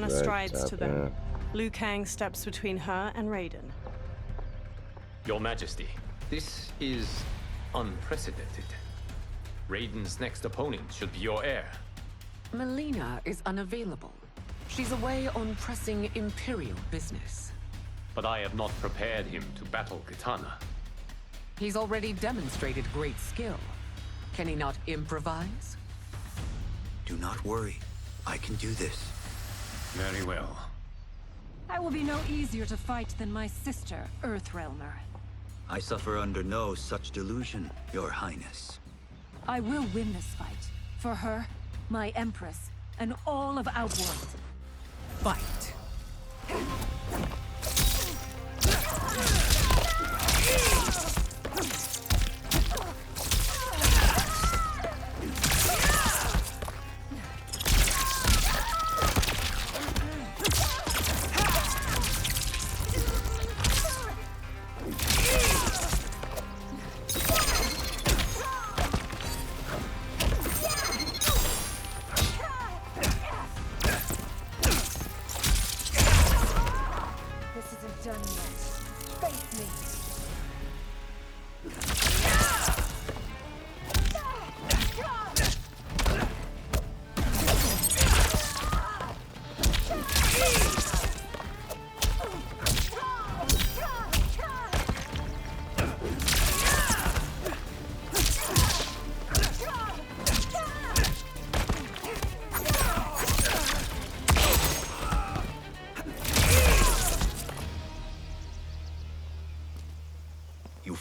Kitana strides to them. Liu Kang steps between her and Raiden. Your Majesty, this is unprecedented. Raiden's next opponent should be your heir. Melina is unavailable. She's away on pressing Imperial business. But I have not prepared him to battle Kitana. He's already demonstrated great skill. Can he not improvise? Do not worry. I can do this. Very well. I will be no easier to fight than my sister, Earthrealmer. I suffer under no such delusion, Your Highness. I will win this fight. For her, my Empress, and all of Outworld. Fight!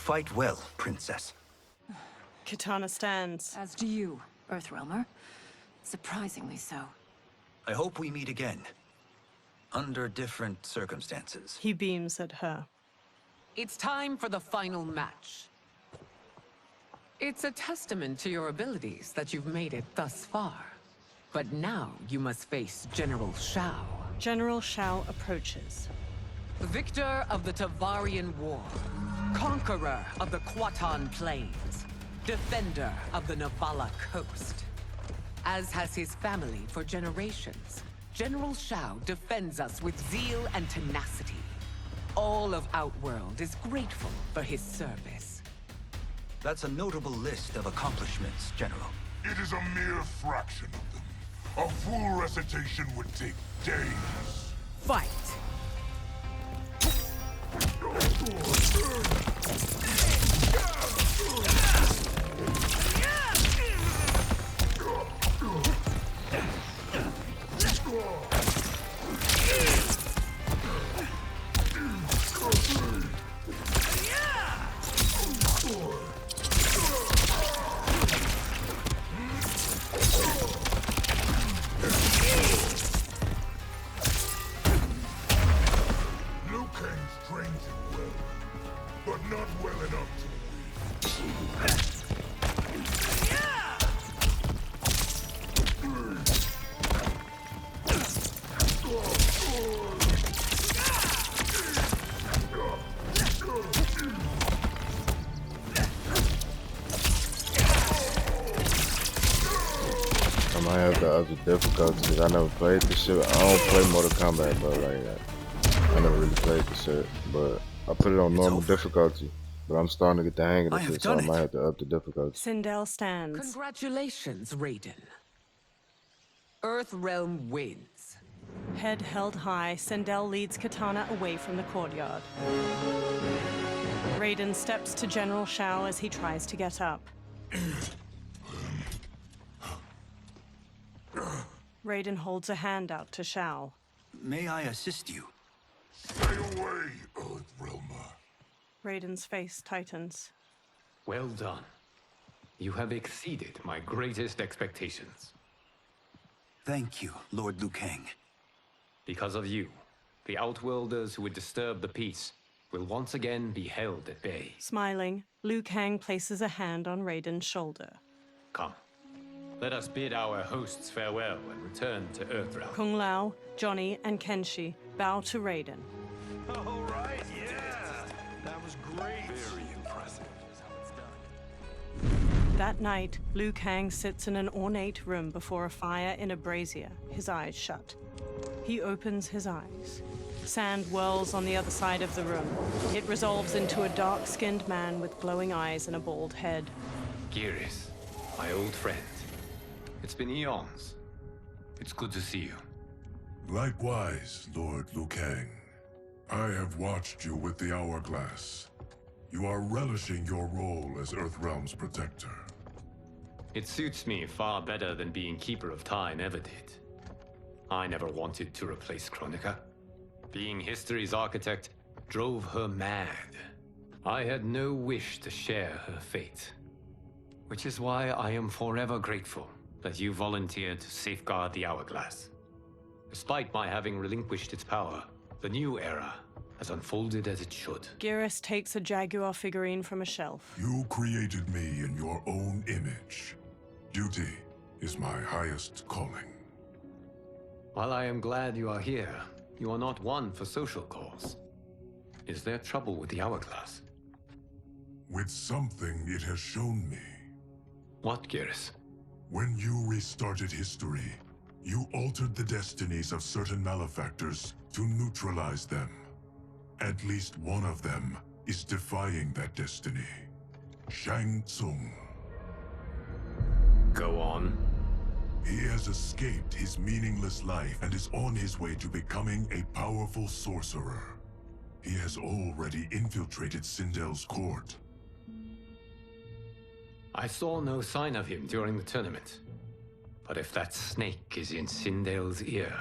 Fight well, Princess. Kitana stands. As do you, Earthrealmer. Surprisingly so. I hope we meet again. Under different circumstances. He beams at her. It's time for the final match. It's a testament to your abilities that you've made it thus far. But now you must face General Shao. General Shao approaches. Victor of the Tavarian War. Conqueror of the Kwatan Plains. Defender of the Navala Coast. As has his family for generations, General Shao defends us with zeal and tenacity. All of Outworld is grateful for his service. That's a notable list of accomplishments, General. It is a mere fraction of them. A full recitation would take days. Fight! I have the other difficulties. I never played this shit. I don't play Mortal Kombat, but like I never really played this shit. But I put it on normal difficulty. But I'm starting to get the hang of this shit, so I might have to up the difficulty. Sindel stands. Congratulations, Raiden. Earthrealm wins. Head held high, Sindel leads Kitana away from the courtyard. Raiden steps to General Shao as he tries to get up. Raiden holds a hand out to Shao. May I assist you? Stay away, Earthrealmer. Raiden's face tightens. Well done. You have exceeded my greatest expectations. Thank you, Lord Liu Kang. Because of you, the Outworlders who would disturb the peace will once again be held at bay. Smiling, Liu Kang places a hand on Raiden's shoulder. Come. Let us bid our hosts farewell and return to Earthrealm. Kung Lao, Johnny, and Kenshi bow to Raiden. All right, yeah. That was great. Very impressive. That night, Liu Kang sits in an ornate room before a fire in a brazier, his eyes shut. He opens his eyes. Sand whirls on the other side of the room. It resolves into a dark-skinned man with glowing eyes and a bald head. Geras, my old friend. It's been eons. It's good to see you. Likewise, Lord Liu Kang. I have watched you with the Hourglass. You are relishing your role as Earthrealm's protector. It suits me far better than being Keeper of Time ever did. I never wanted to replace Chronica. Being history's architect drove her mad. I had no wish to share her fate. Which is why I am forever grateful that you volunteered to safeguard the Hourglass. Despite my having relinquished its power, the new era has unfolded as it should. Geras takes a Jaguar figurine from a shelf. You created me in your own image. Duty is my highest calling. While I am glad you are here, you are not one for social calls. Is there trouble with the Hourglass? With something it has shown me. What, Geras? When you restarted history, you altered the destinies of certain malefactors to neutralize them. At least one of them is defying that destiny. Shang Tsung. Go on. He has escaped his meaningless life and is on his way to becoming a powerful sorcerer. He has already infiltrated Sindel's court. I saw no sign of him during the tournament. But if that snake is in Sindel's ear...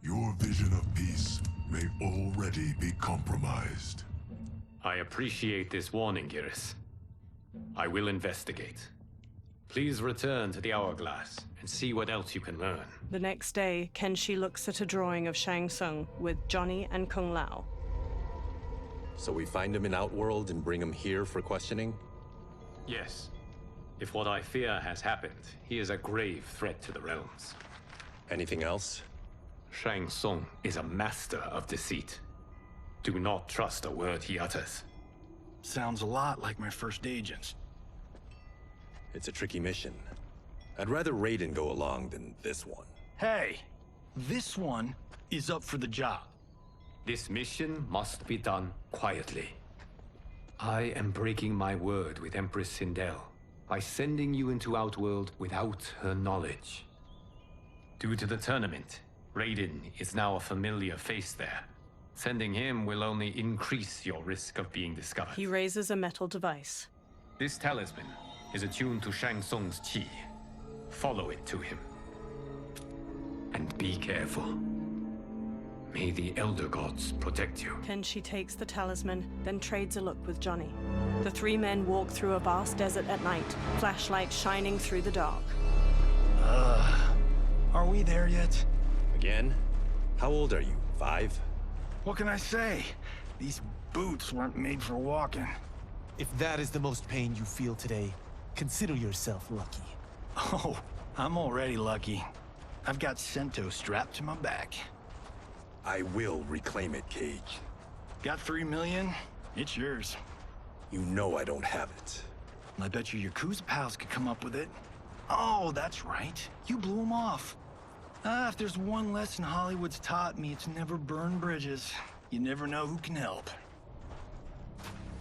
Your vision of peace may already be compromised. I appreciate this warning, Geras. I will investigate. Please return to the Hourglass and see what else you can learn. The next day, Kenshi looks at a drawing of Shang Tsung with Johnny and Kung Lao. So we find him in Outworld and bring him here for questioning? Yes. If what I fear has happened, he is a grave threat to the realms. Anything else? Shang Tsung is a master of deceit. Do not trust a word he utters. Sounds a lot like my first agents. It's a tricky mission. I'd rather Raiden go along than this one. Hey, this one is up for the job. This mission must be done quietly. I am breaking my word with Empress Sindel by sending you into Outworld without her knowledge. Due to the tournament, Raiden is now a familiar face there. Sending him will only increase your risk of being discovered. He raises a metal device. This talisman is attuned to Shang Tsung's chi. Follow it to him. And be careful. May the Elder Gods protect you. Kenshi takes the talisman, then trades a look with Johnny. The three men walk through a vast desert at night, flashlights shining through the dark. Are we there yet? Again? How old are you? 5? What can I say? These boots weren't made for walking. If that is the most pain you feel today, consider yourself lucky. Oh, I'm already lucky. I've got Sento strapped to my back. I will reclaim it, Cage. Got 3 million? It's yours. You know I don't have it. I bet your Yakuza pals could come up with it. Oh, that's right. You blew them off. If there's one lesson Hollywood's taught me, it's never burn bridges. You never know who can help.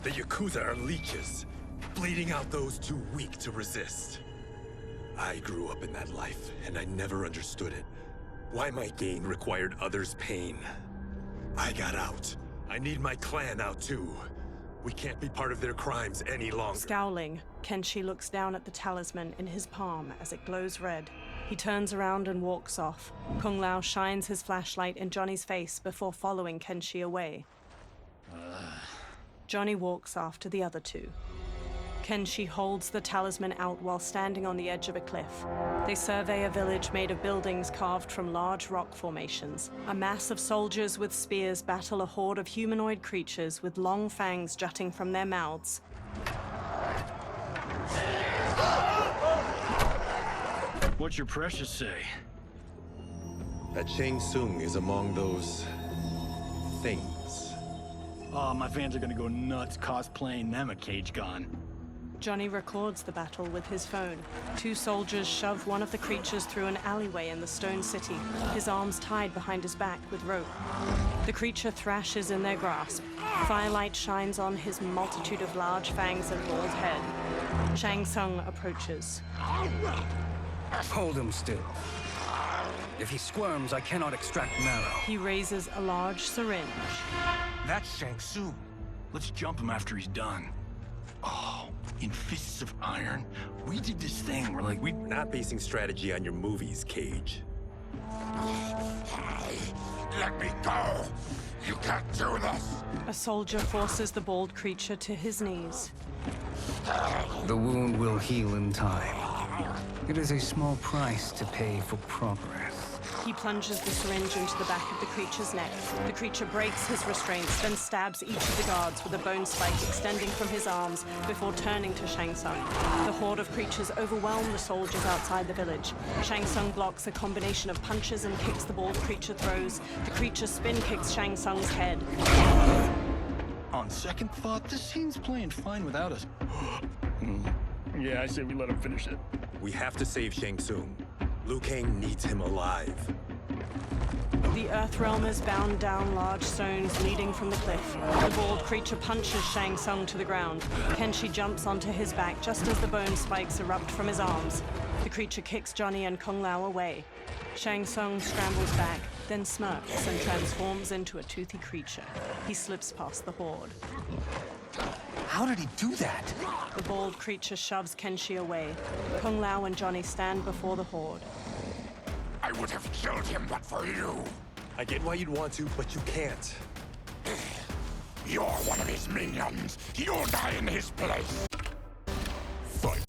The Yakuza are leeches, bleeding out those too weak to resist. I grew up in that life, and I never understood it. Why my gain required others' pain. I got out. I need my clan out too. We can't be part of their crimes any longer. Scowling, Kenshi looks down at the talisman in his palm as it glows red. He turns around and walks off. Kung Lao shines his flashlight in Johnny's face before following Kenshi away. Johnny walks after the other two. Kenshi holds the talisman out while standing on the edge of a cliff. They survey a village made of buildings carved from large rock formations. A mass of soldiers with spears battle a horde of humanoid creatures with long fangs jutting from their mouths. What's your precious say? That Shang Tsung is among those... things. Oh, my fans are gonna go nuts cosplaying them a Cage Gon. Johnny records the battle with his phone. 2 soldiers shove one of the creatures through an alleyway in the stone city, his arms tied behind his back with rope. The creature thrashes in their grasp. Firelight shines on his multitude of large fangs and bald head. Shang Tsung approaches. Hold him still. If he squirms, I cannot extract marrow. He raises a large syringe. That's Shang Tsung. Let's jump him after he's done. Oh, in Fists of Iron, we did this thing where, like, We're not basing strategy on your movies, Cage. Let me go! You can't do this! A soldier forces the bald creature to his knees. The wound will heal in time. It is a small price to pay for progress. He plunges the syringe into the back of the creature's neck. The creature breaks his restraints, then stabs each of the guards with a bone spike extending from his arms before turning to Shang Tsung. The horde of creatures overwhelm the soldiers outside the village. Shang Tsung blocks a combination of punches and kicks the bald creature throws. The creature spin kicks Shang Tsung's head. on second thought, this scene's playing fine without us. Yeah, I say we let him finish it. We have to save Shang Tsung. Liu Kang needs him alive. The Earthrealm is bound down large stones leading from the cliff. The bald creature punches Shang Tsung to the ground. Kenshi jumps onto his back just as the bone spikes erupt from his arms. The creature kicks Johnny and Kung Lao away. Shang Tsung scrambles back, then smirks and transforms into a toothy creature. He slips past the horde. How did he do that? The bald creature shoves Kenshi away. Kung Lao and Johnny stand before the horde. I would have killed him but for you. I get why you'd want to, but you can't. You're one of his minions. You'll die in his place. Fight.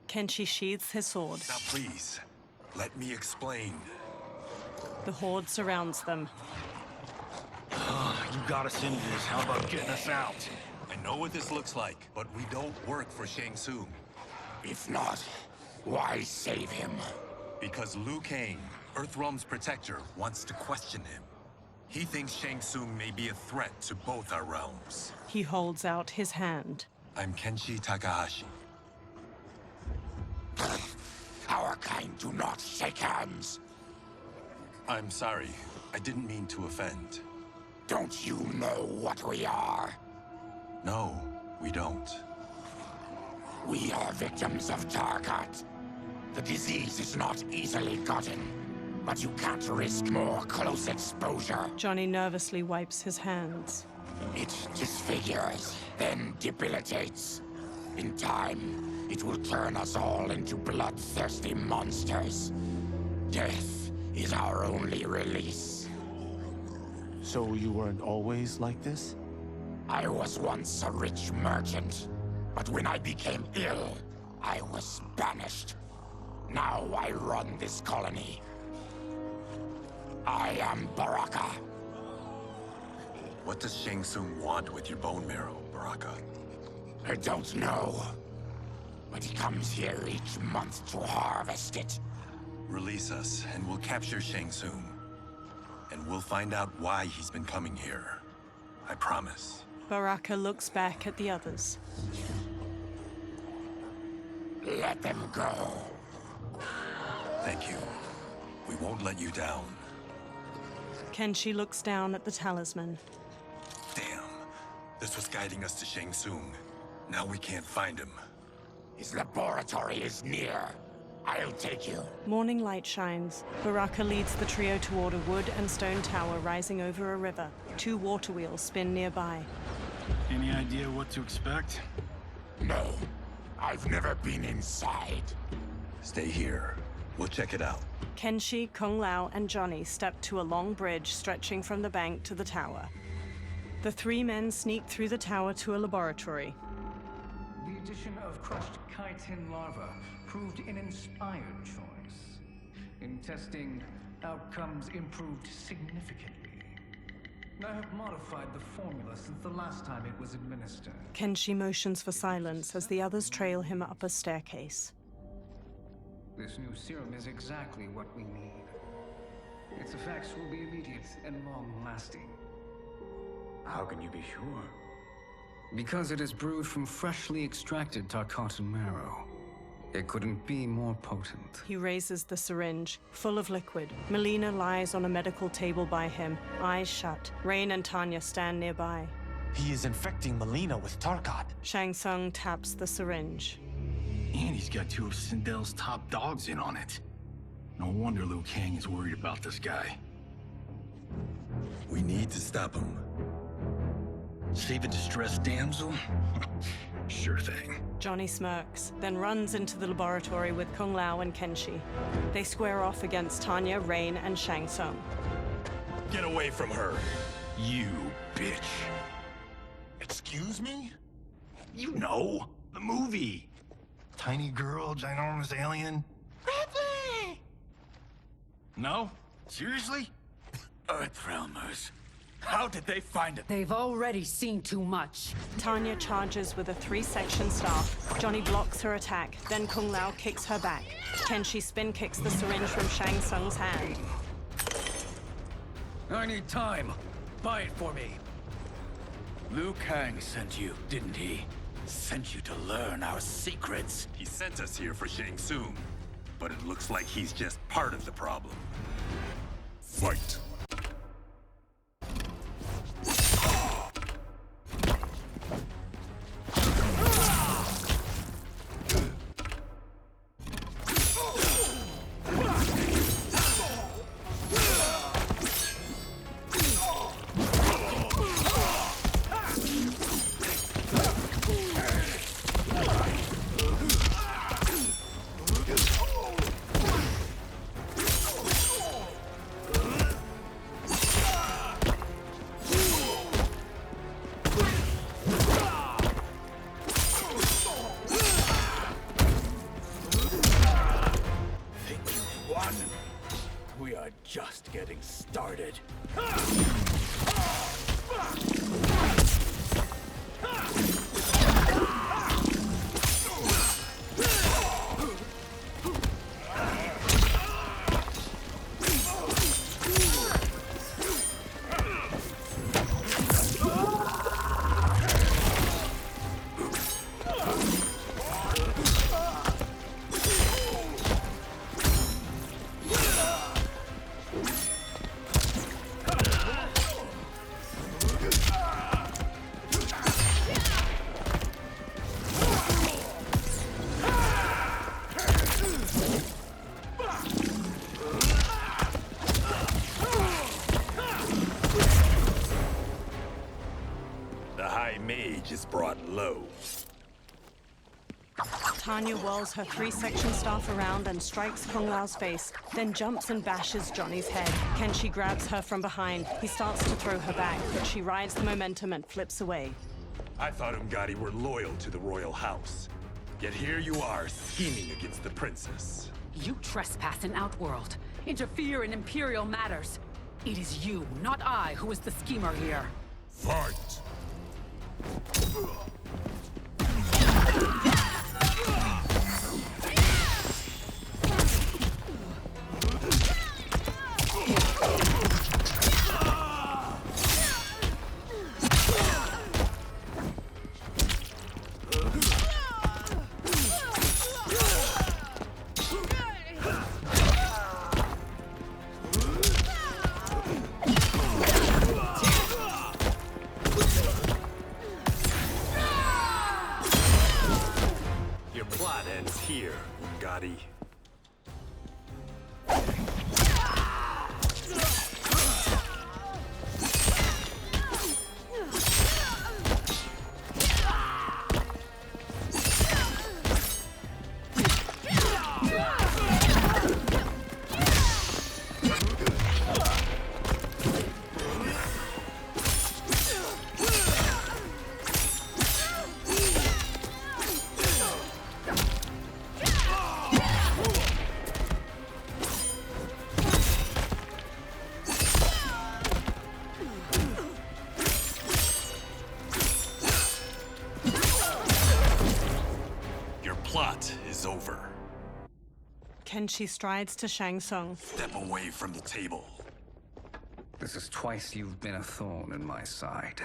Kenshi sheathes his sword. Now please, let me explain. The horde surrounds them. You got us into this. How about getting us out? I know what this looks like, but we don't work for Shang Tsung. If not, why save him? Because Liu Kang, Earthrealm's protector, wants to question him. He thinks Shang Tsung may be a threat to both our realms. He holds out his hand. I'm Kenshi Takahashi. Our kind do not shake hands. I'm sorry. I didn't mean to offend. Don't you know what we are? No, we don't. We are victims of Tarkat. The disease is not easily gotten, but you can't risk more close exposure. Johnny nervously wipes his hands. It disfigures, then debilitates. In time, it will turn us all into bloodthirsty monsters. Death is our only release. So you weren't always like this? I was once a rich merchant, but when I became ill, I was banished. Now I run this colony. I am Baraka. What does Shang Tsung want with your bone marrow, Baraka? I don't know. But he comes here each month to harvest it. Release us, and we'll capture Shang Tsung. and we'll find out why he's been coming here. I promise. Baraka looks back at the others. Let them go. Thank you. We won't let you down. Kenshi looks down at the talisman. Damn. This was guiding us to Shang Tsung. Now we can't find him. His laboratory is near. I'll take you. Morning light shines. Baraka leads the trio toward a wood and stone tower rising over a river. 2 water wheels spin nearby. Any idea what to expect? No. I've never been inside. Stay here. We'll check it out. Kenshi, Kung Lao, and Johnny step to a long bridge stretching from the bank to the tower. The 3 men sneak through the tower to a laboratory. The addition of crushed chitin larva proved an inspired choice. In testing, outcomes improved significantly. I have modified the formula since the last time it was administered. Kenshi motions for silence as the others trail him up a staircase. This new serum is exactly what we need. Its effects will be immediate and long-lasting. How can you be sure? Because it is brewed from freshly extracted Tarkatan marrow. It couldn't be more potent. He raises the syringe, full of liquid. Melina lies on a medical table by him, eyes shut. Rain and Tanya stand nearby. He is infecting Melina with Tarkat. Shang Tsung taps the syringe. And he's got 2 of Sindel's top dogs in on it. No wonder Liu Kang is worried about this guy. We need to stop him. Save a distressed damsel? Sure thing. Johnny smirks, then runs into the laboratory with Kung Lao and Kenshi. They square off against Tanya, Rain, and Shang Tsung. Get away from her. You bitch. Excuse me? You know, the movie. Tiny girl, ginormous alien. Ripley! No? Seriously? Earthrealmers. How did they find it? They've already seen too much. Tanya charges with a 3-section staff. Johnny blocks her attack, then Kung Lao kicks her back. Kenshi spin kicks the syringe from Shang Tsung's hand. I need time. Buy it for me. Liu Kang sent you, didn't he? Sent you to learn our secrets. He sent us here for Shang Tsung, but it looks like he's just part of the problem. Fight. We are just getting started. Is brought low. Tanya whirls her 3-section staff around and strikes Kung Lao's face, then jumps and bashes Johnny's head. Kenshi grabs her from behind. He starts to throw her back, but she rides the momentum and flips away. I thought Ungadi were loyal to the royal house. Yet here you are, scheming against the princess. You trespass in Outworld, interfere in Imperial matters. It is you, not I, who is the schemer here. Fight! Your plot ends here, Gotti. Plot is over. Kenshi strides to Shang Tsung. Step away from the table. This is twice you've been a thorn in my side.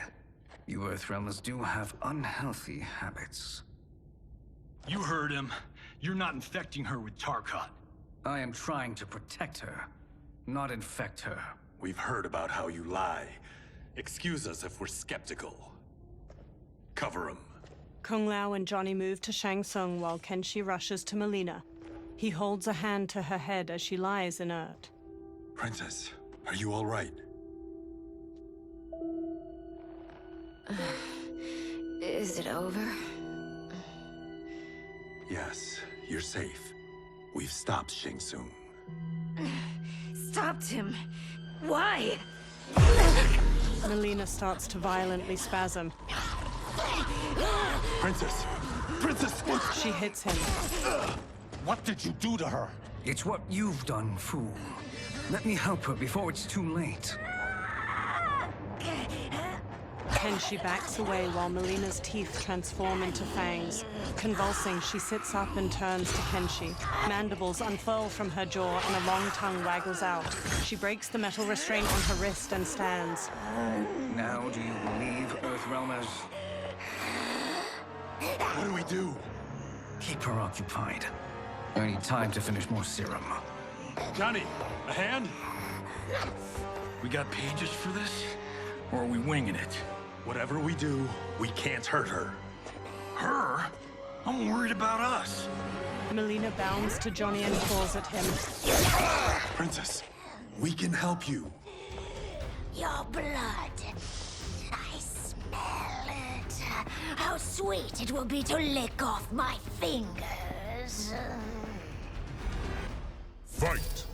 You Earthrealmers do have unhealthy habits. You heard him. You're not infecting her with Tarkat. I am trying to protect her, not infect her. We've heard about how you lie. Excuse us if we're skeptical. Cover him. Kung Lao and Johnny move to Shang Tsung while Kenshi rushes to Melina. He holds a hand to her head as she lies inert. Princess, are you all right? Is it over? Yes, you're safe. We've stopped Shang Tsung. Stopped him? Why? Melina starts to violently spasm. Princess! Princess! She hits him. What did you do to her? It's what you've done, fool. Let me help her before it's too late. Kenshi backs away while Melina's teeth transform into fangs. Convulsing, she sits up and turns to Kenshi. Mandibles unfurl from her jaw and a long tongue waggles out. She breaks the metal restraint on her wrist and stands. Now do you believe, Earthrealmers? What do we do? Keep her occupied. I need time to finish more serum. Johnny, a hand? We got pages for this? Or are we winging it? Whatever we do, we can't hurt her. Her? I'm worried about us. Melina bounds to Johnny and claws at him. Princess, we can help you. Your blood. I smell it. How sweet it will be to lick off my fingers. Fight!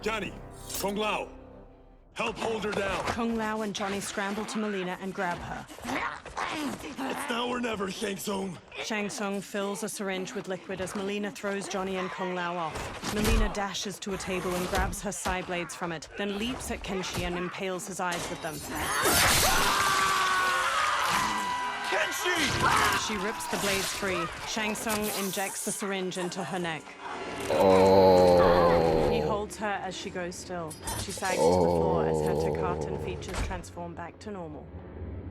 Johnny, Kung Lao, help hold her down. Kung Lao and Johnny scramble to Melina and grab her. It's now or never, Shang Tsung. Shang Tsung fills a syringe with liquid as Melina throws Johnny and Kung Lao off. Melina dashes to a table and grabs her side blades from it, then leaps at Kenshi and impales his eyes with them. Kenshi! She rips the blades free. Shang Tsung injects the syringe into her neck. He holds her as she goes still. She sags to the floor as her Takatan features transform back to normal.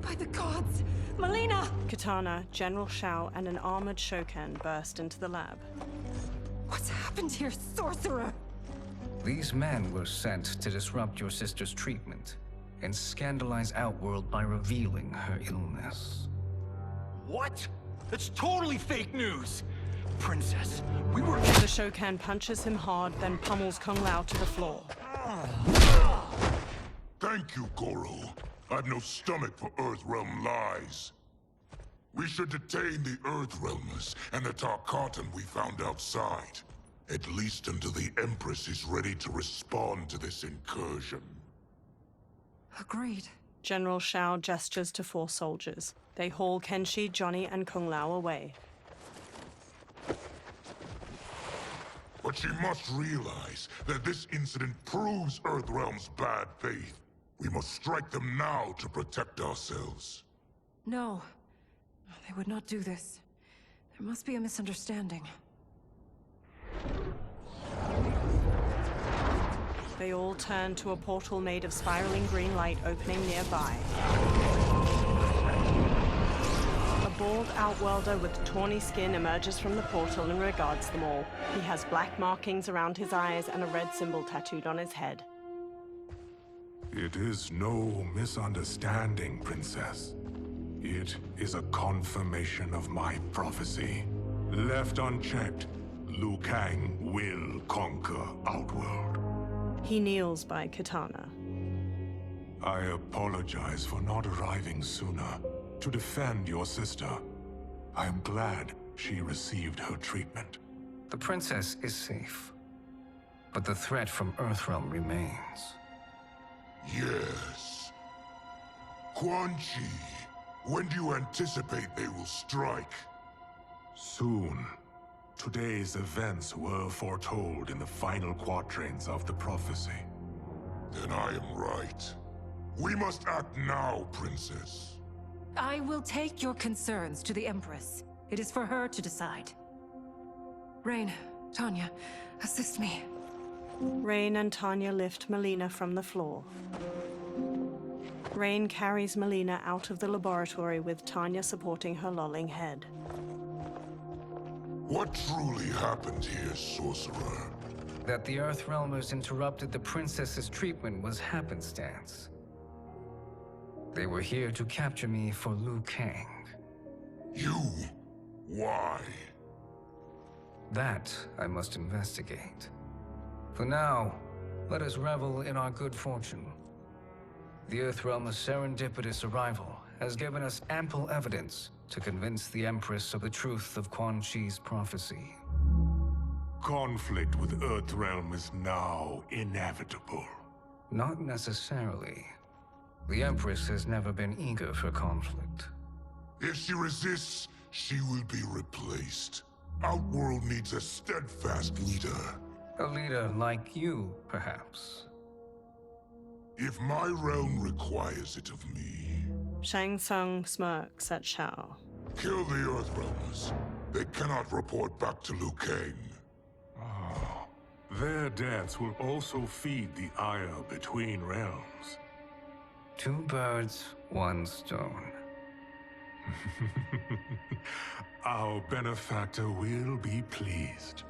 By the gods! Melina! Katana, General Shao, and an armored Shokan burst into the lab. What's happened here, sorcerer? These men were sent to disrupt your sister's treatment and scandalize Outworld by revealing her illness. What? That's totally fake news! Princess, we were... The Shokan punches him hard, then pummels Kung Lao to the floor. Thank you, Goro. I've no stomach for Earthrealm lies. We should detain the Earthrealmers and the Tarkatan we found outside. At least until the Empress is ready to respond to this incursion. Agreed. General Shao gestures to 4 soldiers. They haul Kenshi, Johnny, and Kung Lao away. But she must realize that this incident proves Earthrealm's bad faith. We must strike them now to protect ourselves. No. They would not do this. There must be a misunderstanding. They all turn to a portal made of spiraling green light opening nearby. A bald outworlder with tawny skin emerges from the portal and regards them all. He has black markings around his eyes and a red symbol tattooed on his head. It is no misunderstanding, Princess. It is a confirmation of my prophecy. Left unchecked, Liu Kang will conquer Outworld. He kneels by Katana. I apologize for not arriving sooner to defend your sister. I am glad she received her treatment. The princess is safe, but the threat from Earthrealm remains. Yes. Quan Chi, when do you anticipate they will strike? Soon. Today's events were foretold in the final quatrains of the prophecy. Then I am right. We must act now, Princess. I will take your concerns to the Empress. It is for her to decide. Rain, Tanya, assist me. Rain and Tanya lift Melina from the floor. Rain carries Melina out of the laboratory with Tanya supporting her lolling head. What truly happened here, Sorcerer? That the Earthrealmers interrupted the princess's treatment was happenstance. They were here to capture me for Liu Kang. You? Why? That I must investigate. For now, let us revel in our good fortune. The Earthrealm's serendipitous arrival has given us ample evidence to convince the Empress of the truth of Quan Chi's prophecy. Conflict with Earthrealm is now inevitable. Not necessarily. The Empress has never been eager for conflict. If she resists, she will be replaced. Outworld needs a steadfast leader. A leader like you, perhaps. If my realm requires it of me. Shang Tsung smirks at Shao. Kill the Earthrealmers. They cannot report back to Liu Kang. Their deaths will also feed the ire between realms. 2 birds, 1 stone. Our benefactor will be pleased.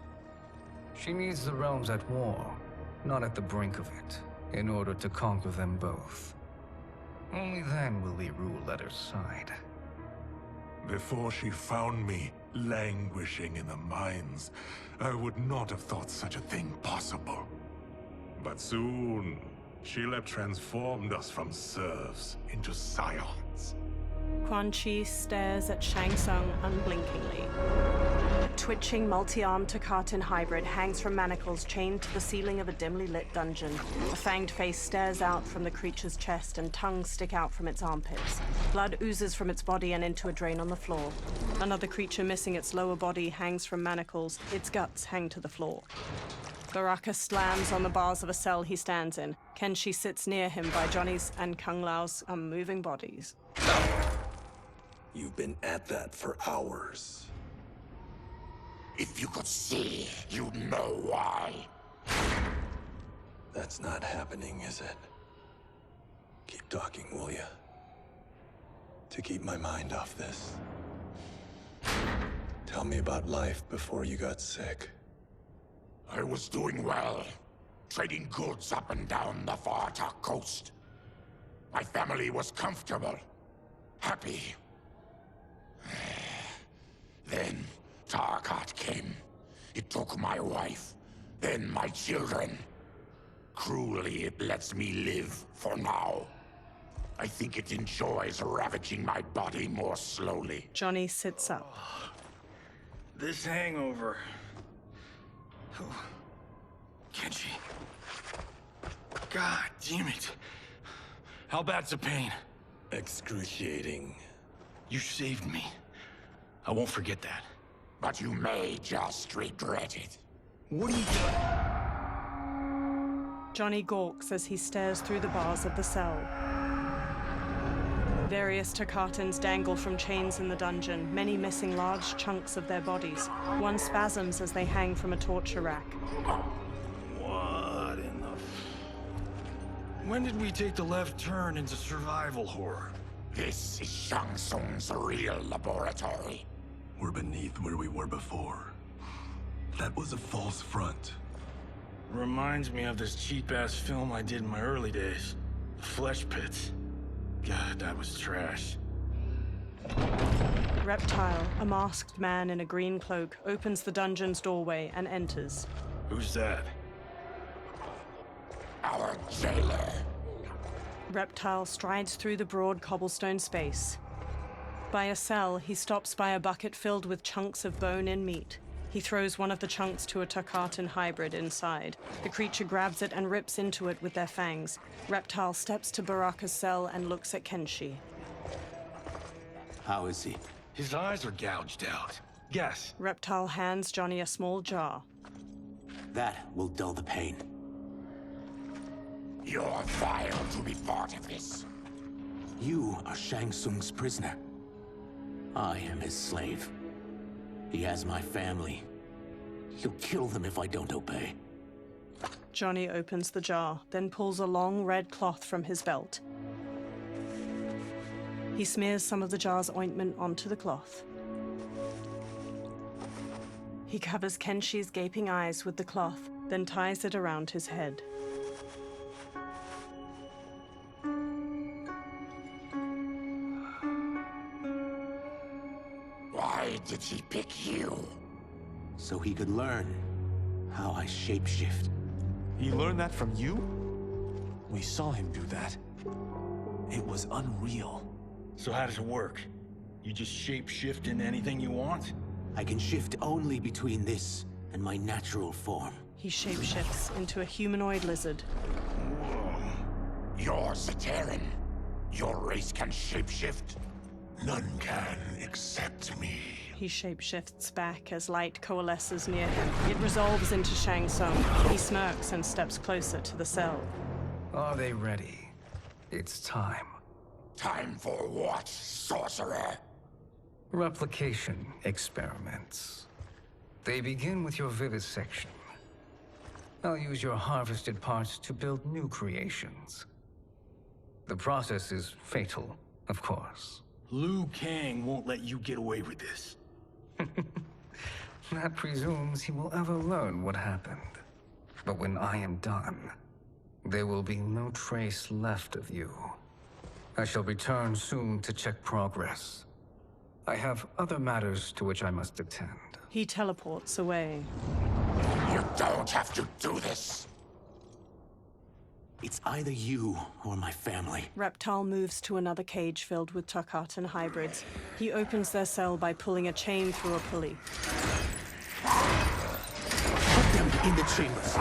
She needs the realms at war, not at the brink of it, in order to conquer them both. Only then will we rule at her side. Before she found me languishing in the mines, I would not have thought such a thing possible. But soon, she'll have transformed us from serfs into scions. Quan Chi stares at Shang Tsung unblinkingly. A twitching, multi-armed Tarkatan hybrid hangs from manacles chained to the ceiling of a dimly lit dungeon. A fanged face stares out from the creature's chest and tongues stick out from its armpits. Blood oozes from its body and into a drain on the floor. Another creature missing its lower body hangs from manacles. Its guts hang to the floor. Baraka slams on the bars of a cell he stands in. Kenshi sits near him by Johnny's and Kung Lao's unmoving bodies. You've been at that for hours. If you could see, you'd know why. That's not happening, is it? Keep talking, will ya? To keep my mind off this. Tell me about life before you got sick. I was doing well, trading goods up and down the Varta coast. My family was comfortable, happy. Then Tarkat came. It took my wife, then my children. cruelly it lets me live for now. I think it enjoys ravaging my body more slowly. Johnny sits up. This hangover. Oh. Kenshi. God damn it. How bad's the pain? Excruciating. You saved me. I won't forget that. But you may just regret it. What are you doing? Johnny gawks as he stares through the bars of the cell. Various Takatans dangle from chains in the dungeon, many missing large chunks of their bodies. One spasms as they hang from a torture rack. What in the... When did we take the left turn into survival horror? This is Shang Tsung's real laboratory. We're beneath where we were before. That was a false front. Reminds me of this cheap-ass film I did in my early days. The Flesh Pits. God, that was trash. Reptile, a masked man in a green cloak, opens the dungeon's doorway and enters. Who's that? Our jailer. Reptile strides through the broad cobblestone space. By a cell, he stops by a bucket filled with chunks of bone-in meat. He throws one of the chunks to a Takatan hybrid inside. The creature grabs it and rips into it with their fangs. Reptile steps to Baraka's cell and looks at Kenshi. How is he? His eyes are gouged out. Guess. Reptile hands Johnny a small jar. That will dull the pain. You're vile to be part of this. You are Shang Tsung's prisoner. I am his slave. He has my family. He'll kill them if I don't obey. Johnny opens the jar, then pulls a long red cloth from his belt. He smears some of the jar's ointment onto the cloth. He covers Kenshi's gaping eyes with the cloth, then ties it around his head. Why did he pick you? So he could learn how I shapeshift. He learned that from you? We saw him do that. It was unreal. So how does it work? You just shapeshift into anything you want? I can shift only between this and my natural form. He shapeshifts into a humanoid lizard. You're Zaterran. Your race can shapeshift. None can except me. He shapeshifts back as light coalesces near him. It resolves into Shang Tsung. He smirks and steps closer to the cell. Are they ready? It's time. Time for what, sorcerer? Replication experiments. They begin with your vivisection. I'll use your harvested parts to build new creations. The process is fatal, of course. Liu Kang won't let you get away with this. That presumes he will ever learn what happened. But when I am done, there will be no trace left of you. I shall return soon to check progress. I have other matters to which I must attend. He teleports away. You don't have to do this. It's either you or my family. Reptile moves to another cage filled with Takatan hybrids. He opens their cell by pulling a chain through a pulley. Put them in the chambers.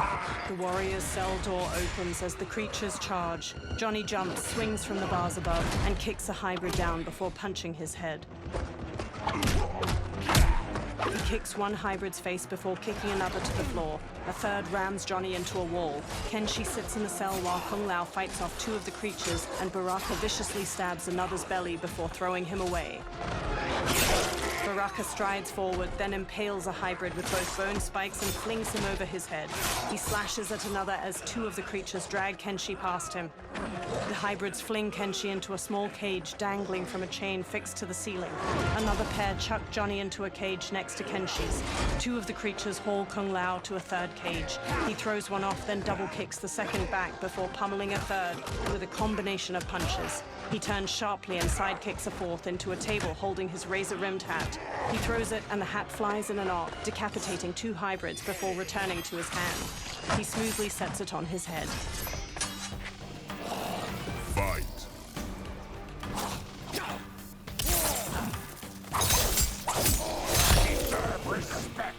The warrior's cell door opens as the creatures charge. Johnny jumps, swings from the bars above, and kicks a hybrid down before punching his head. He kicks one hybrid's face before kicking another to the floor. A third rams Johnny into a wall. Kenshi sits in the cell while Kung Lao fights off two of the creatures, and Baraka viciously stabs another's belly before throwing him away. Baraka strides forward, then impales a hybrid with both bone spikes and flings him over his head. He slashes at another as two of the creatures drag Kenshi past him. The hybrids fling Kenshi into a small cage dangling from a chain fixed to the ceiling. Another pair chuck Johnny into a cage next to Kenshi's. Two of the creatures haul Kung Lao to a third cage. He throws one off, then double kicks the second back before pummeling a third with a combination of punches. He turns sharply and sidekicks a fourth into a table holding his razor-rimmed hat. He throws it and the hat flies in an arc, decapitating two hybrids before returning to his hand. He smoothly sets it on his head. Fight. Deserve respect.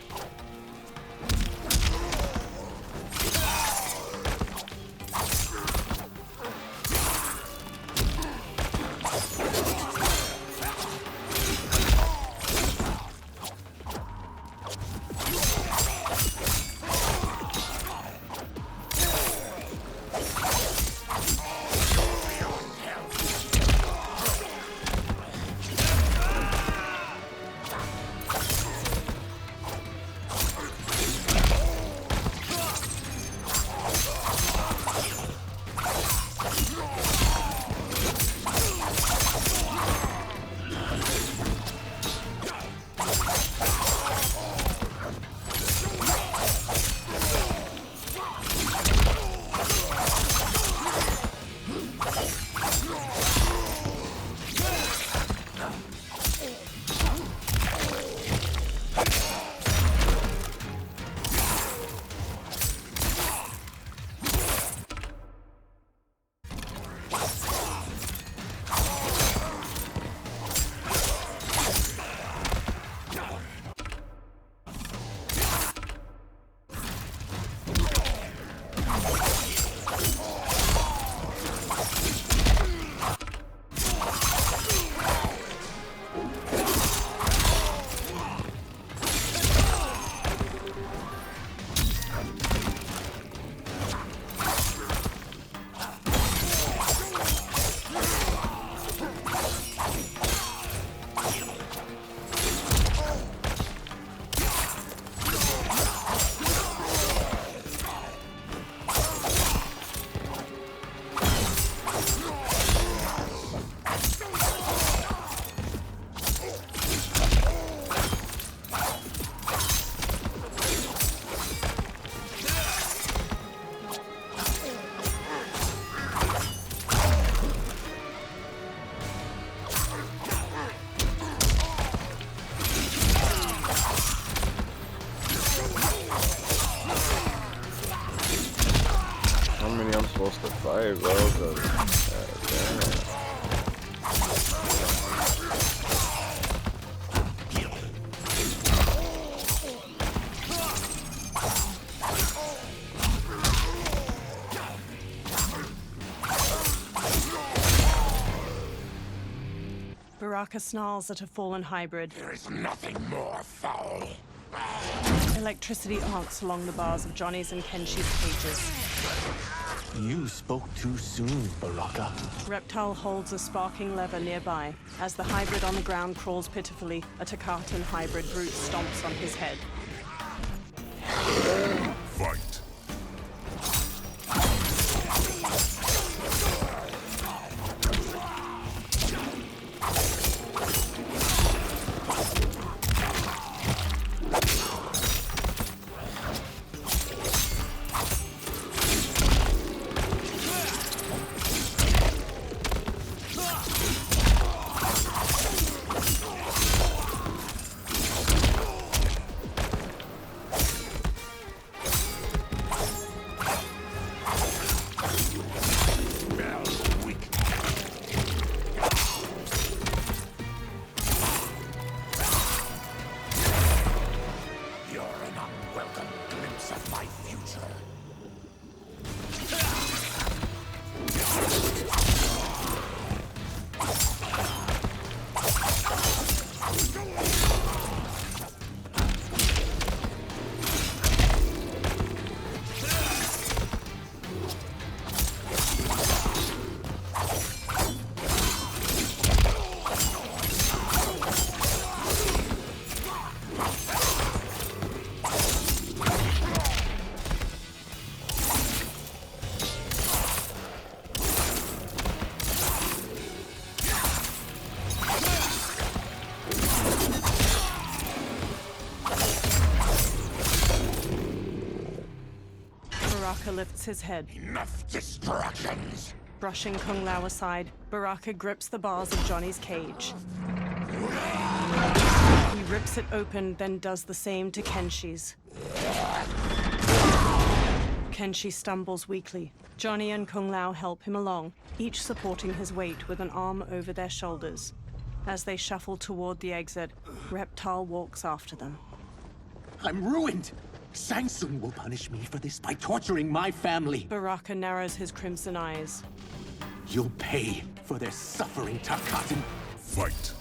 I'm supposed to fight, bro. Baraka snarls at a fallen hybrid. There is nothing more foul. Electricity arcs along the bars of Johnny's and Kenshi's cages. You spoke too soon, Baraka. Reptile holds a sparking lever nearby. As the hybrid on the ground crawls pitifully, a Takatan hybrid brute stomps on his head. Fight. Baraka lifts his head. Enough distractions! Brushing Kung Lao aside, Baraka grips the bars of Johnny's cage. He rips it open, then does the same to Kenshi's. Kenshi stumbles weakly. Johnny and Kung Lao help him along, each supporting his weight with an arm over their shoulders. As they shuffle toward the exit, Reptile walks after them. I'm ruined! Shang Tsung will punish me for this by torturing my family. Baraka narrows his crimson eyes. You'll pay for their suffering, Tarkatan. Fight.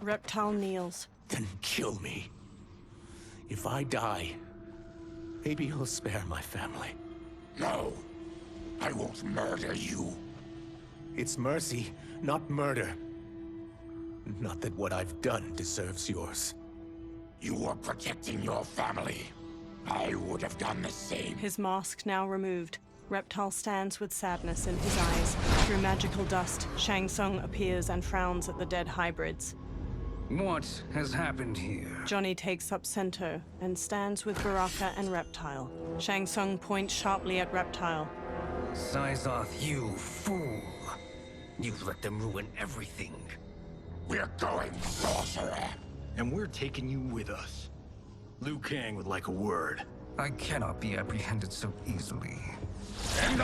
Reptile kneels. Then kill me. If I die, maybe you'll spare my family. No, I won't murder you. It's mercy, not murder. Not that what I've done deserves yours. You were protecting your family. I would have done the same. His mask now removed, Reptile stands with sadness in his eyes. Through magical dust, Shang Tsung appears and frowns at the dead hybrids. What has happened here? Johnny takes up Sento and stands with Baraka and Reptile. Shang Tsung points sharply at Reptile. Syzoth, you fool. You let them ruin everything. We're going, sorcerer. And we're taking you with us. Liu Kang would like a word. I cannot be apprehended so easily. And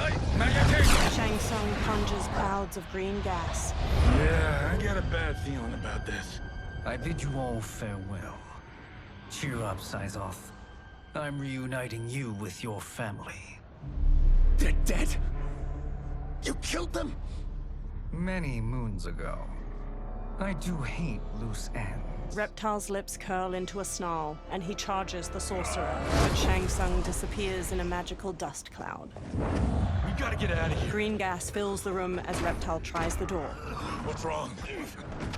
Shang Tsung conjures clouds of green gas. Yeah, I got a bad feeling about this. I bid you all farewell. Cheer up, Syzoth. I'm reuniting you with your family. They're dead? You killed them? Many moons ago. I do hate loose ends. Reptile's lips curl into a snarl, and he charges the sorcerer, but Shang Tsung disappears in a magical dust cloud. We gotta get out of here. Green gas fills the room as Reptile tries the door. What's wrong?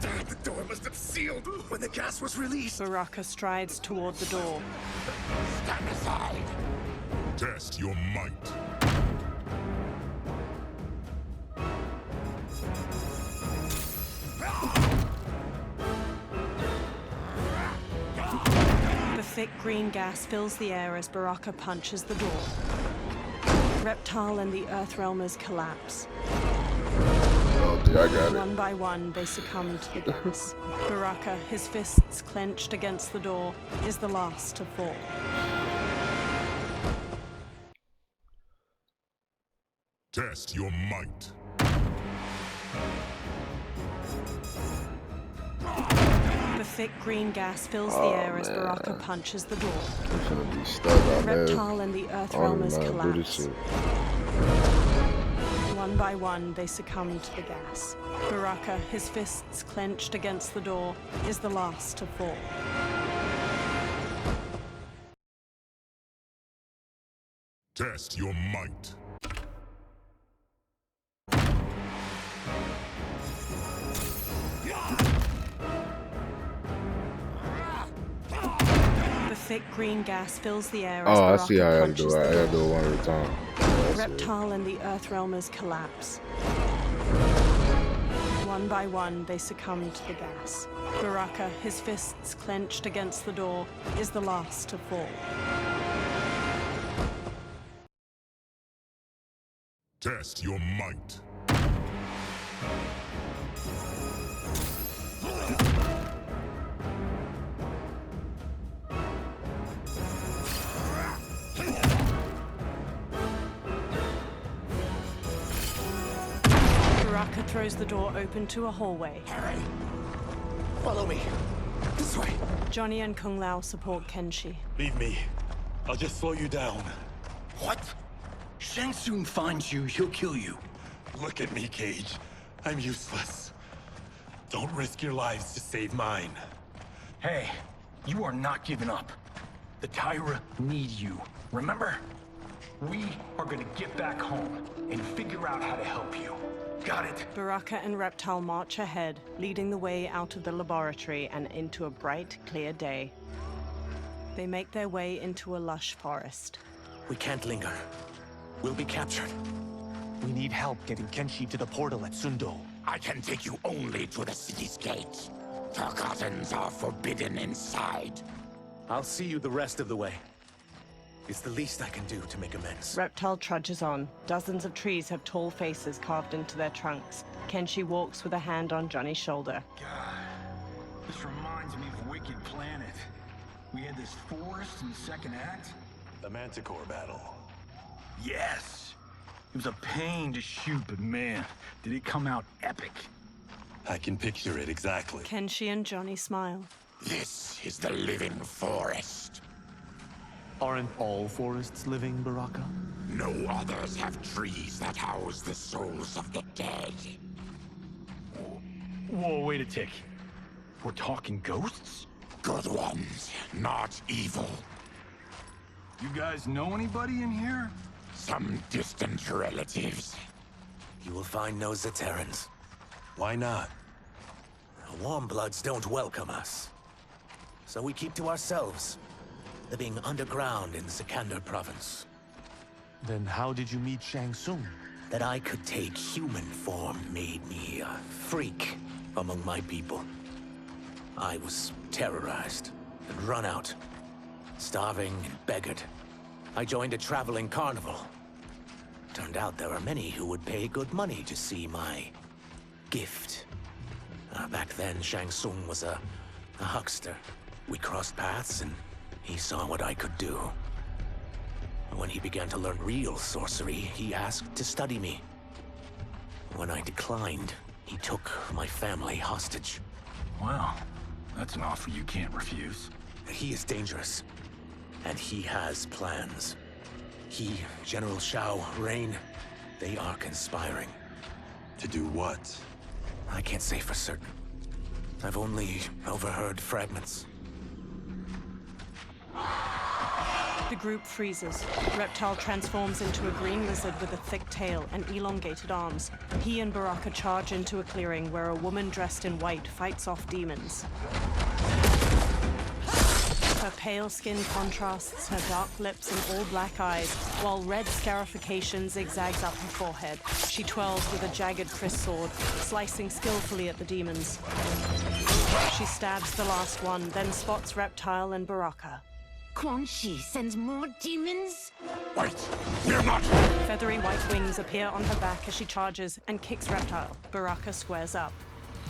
The door must have sealed when the gas was released. Baraka strides toward the door. Stand aside. Test your might. The thick green gas fills the air as Baraka punches the door. Reptile and the Earthrealmers collapse. I got it. One by one, they succumb to the gas. Baraka, his fists clenched against the door, is the last to fall. Test your might. The thick green gas fills the air as Baraka punches the door. I'm gonna be stuck out there. Reptile and the Earthrealmers collapse. One by one, they succumb to the gas. Baraka, his fists clenched against the door, is the last to fall. Test your might. The thick green gas fills the air as Oh, I Baraka see how I gotta punches do it. the I gotta door. do it one at a time. Reptile and the Earthrealmers collapse. One by one, they succumb to the gas. Baraka, his fists clenched against the door, is the last to fall. Test your might. throws the door open to a hallway. Harry! Follow me. This way. Johnny and Kung Lao support Kenshi. Leave me. I'll just slow you down. What? Shang Tsung finds you, he'll kill you. Look at me, Cage. I'm useless. Don't risk your lives to save mine. Hey, you are not giving up. The Tyra need you, remember? We are gonna get back home and figure out how to help you. Got it? Baraka and Reptile march ahead, leading the way out of the laboratory and into a bright, clear day. They make their way into a lush forest. We can't linger. We'll be captured. We need help getting Kenshi to the portal at Sundo. I can take you only to the city's gate. Forgottens are forbidden inside. I'll see you the rest of the way. It's the least I can do to make amends. Reptile trudges on. Dozens of trees have tall faces carved into their trunks. Kenshi walks with a hand on Johnny's shoulder. God, this reminds me of Wicked Planet. We had this forest in the second act. The Manticore battle. Yes! It was a pain to shoot, but man, did it come out epic. I can picture it exactly. Kenshi and Johnny smile. This is the living forest. Aren't all forests living, Baraka? No others have trees that house the souls of the dead. Whoa, wait a tick. We're talking ghosts? Good ones, not evil. You guys know anybody in here? Some distant relatives. You will find no Zaterrans. Why not? Warmbloods don't welcome us. So we keep to ourselves, living underground in Sikander province. Then how did you meet Shang Tsung? That I could take human form made me a freak among my people. I was terrorized and run out, starving and beggared. I joined a traveling carnival. Turned out there are many who would pay good money to see my gift. Back then, Shang Tsung was a huckster. We crossed paths and he saw what I could do. When he began to learn real sorcery, he asked to study me. When I declined, he took my family hostage. Wow, that's an offer you can't refuse. He is dangerous, and he has plans. He, General Shao, Rain, they are conspiring. To do what? I can't say for certain. I've only overheard fragments. The group freezes. Reptile transforms into a green lizard with a thick tail and elongated arms. He and Baraka charge into a clearing where a woman dressed in white fights off demons. Her pale skin contrasts her dark lips and all-black eyes, while red scarification zigzags up her forehead. She twirls with a jagged Chris sword, slicing skillfully at the demons. She stabs the last one, then spots Reptile and Baraka. Quan Chi sends more demons? Wait, we're not! Feathery white wings appear on her back as she charges and kicks Reptile. Baraka squares up.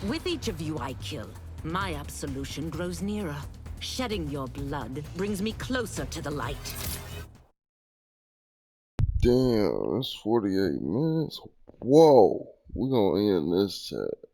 With each of you I kill, my absolution grows nearer. Shedding your blood brings me closer to the light. Damn, it's 48 minutes. Whoa, we're gonna end this chat.